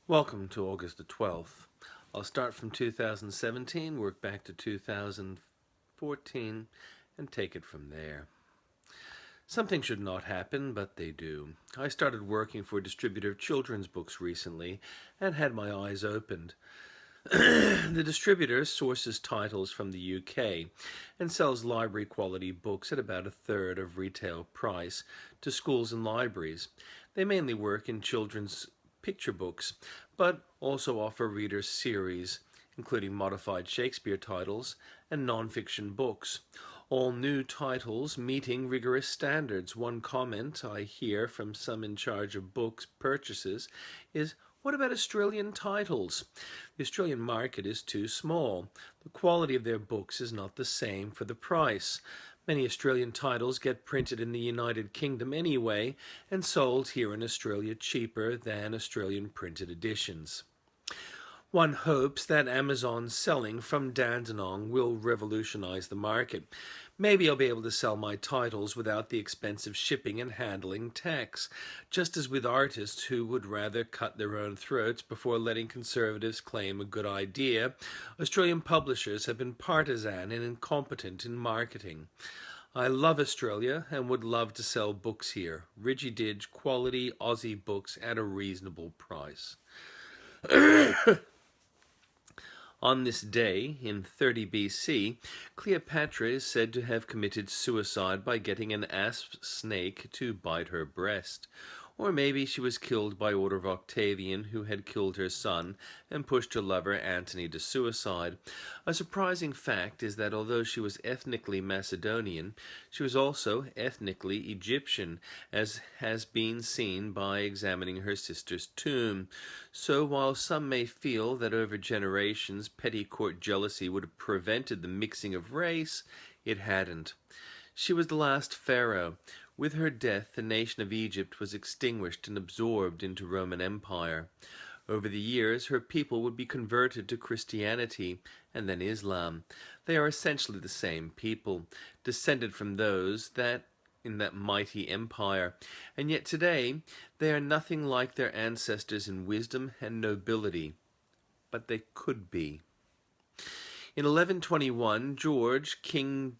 Welcome to August the 12th. I'll start from 2017, work back to 2014, and take it from there. Something should not happen, but they do. I started working for a distributor of children's books recently and had my eyes opened. The distributor sources titles from the UK and sells library quality books at about a third of retail price to schools and libraries. They mainly work in children's picture books, but also offer readers series, including modified Shakespeare titles and non-fiction books. All new titles meeting rigorous standards. One comment I hear from some in charge of books purchases is, "What about Australian titles?" The Australian market is too small. The quality of their books is not the same for the price. Many Australian titles get printed in the United Kingdom anyway and sold here in Australia cheaper than Australian printed editions. One hopes that Amazon's selling from Dandenong will revolutionize the market. Maybe I'll be able to sell my titles without the expensive shipping and handling tax, just as with artists who would rather cut their own throats before letting conservatives claim a good idea. Australian publishers have been partisan and incompetent in marketing. I love Australia and would love to sell books here. Rigididge, quality Aussie books at a reasonable price. On this day, in 30 BC, Cleopatra is said to have committed suicide by getting an asp snake to bite her breast. Or maybe she was killed by order of Octavian, who had killed her son and pushed her lover Antony to suicide. A surprising fact is that although she was ethnically Macedonian, she was also ethnically Egyptian, as has been seen by examining her sister's tomb. So while some may feel that over generations petty court jealousy would have prevented the mixing of race, it hadn't. She was the last pharaoh. With her death, the nation of Egypt was extinguished and absorbed into Roman Empire. Over the years, her people would be converted to Christianity and then Islam. They are essentially the same people, descended from those that in that mighty empire, and yet today they are nothing like their ancestors in wisdom and nobility. But they could be. In 1121, George and King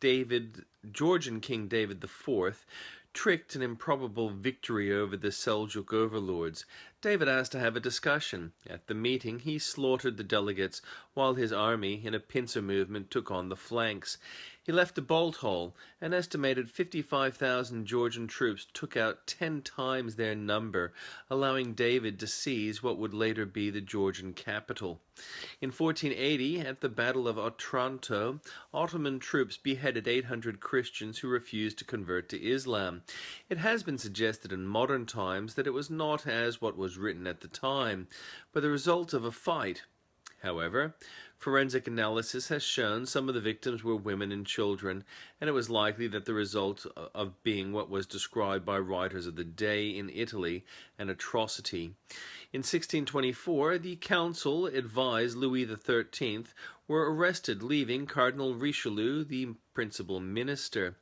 David IV tricked an improbable victory over the Seljuk overlords. David asked to have a discussion. At the meeting, he slaughtered the delegates, while his army, in a pincer movement, took on the flanks. He left a bolt hole. An estimated 55,000 Georgian troops took out 10 times their number, allowing David to seize what would later be the Georgian capital. In 1480, at the Battle of Otranto, Ottoman troops beheaded 800 Christians who refused to convert to Islam. It has been suggested in modern times that it was not as what was written at the time, but the result of a fight. However, forensic analysis has shown some of the victims were women and children, and it was likely that the result of being what was described by writers of the day in Italy, an atrocity. In 1624, the council advised Louis XIII were arrested, leaving Cardinal Richelieu the principal minister.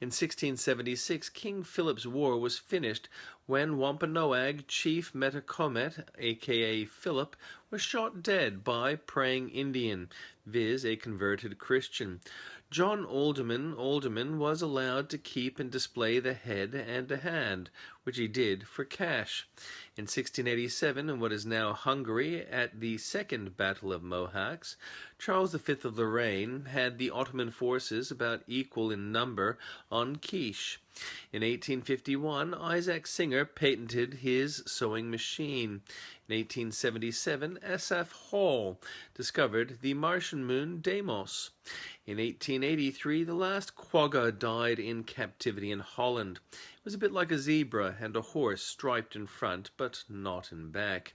In 1676, King Philip's war was finished when Wampanoag chief Metacomet, aka Philip, was shot dead by praying Indian, viz. A converted Christian. John Alderman was allowed to keep and display the head and a hand, which he did for cash. In 1687, in what is now Hungary, at the Second Battle of Mohacs, Charles V of Lorraine had the Ottoman forces about equal in number on Quiche. In 1851, Isaac Singer patented his sewing machine. In 1877, Asaph Hall discovered the Martian moon Deimos. In 1883, the last quagga died in captivity in Holland. It was a bit like a zebra and a horse, striped in front but not in back.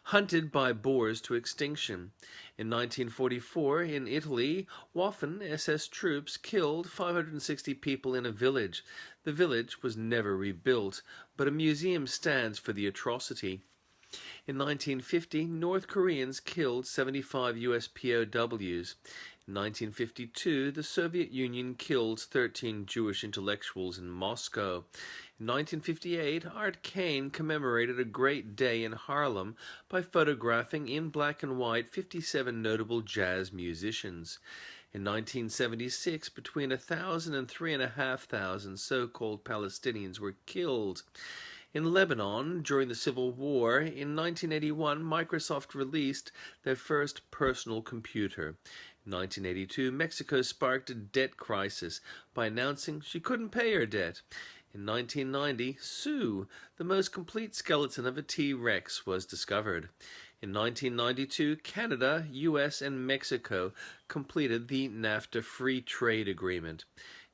Hunted by boars to extinction. In 1944, in Italy, Waffen SS troops killed 560 people in a village. The village was never rebuilt, but a museum stands for the atrocity. In 1950, North Koreans killed 75 US POWs. In 1952, the Soviet Union killed 13 Jewish intellectuals in Moscow. In 1958, Art Kane commemorated a great day in Harlem by photographing in black and white 57 notable jazz musicians. In 1976, between 1,000 and 3,500 so-called Palestinians were killed. In Lebanon, during the Civil War, in 1981, Microsoft released their first personal computer. In 1982, Mexico sparked a debt crisis by announcing she couldn't pay her debt. In 1990, Sue, the most complete skeleton of a T-Rex, was discovered. In 1992, Canada, US, and Mexico completed the NAFTA Free Trade Agreement.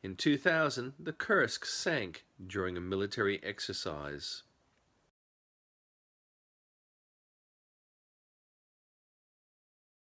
In 2000, the Kursk sank during a military exercise.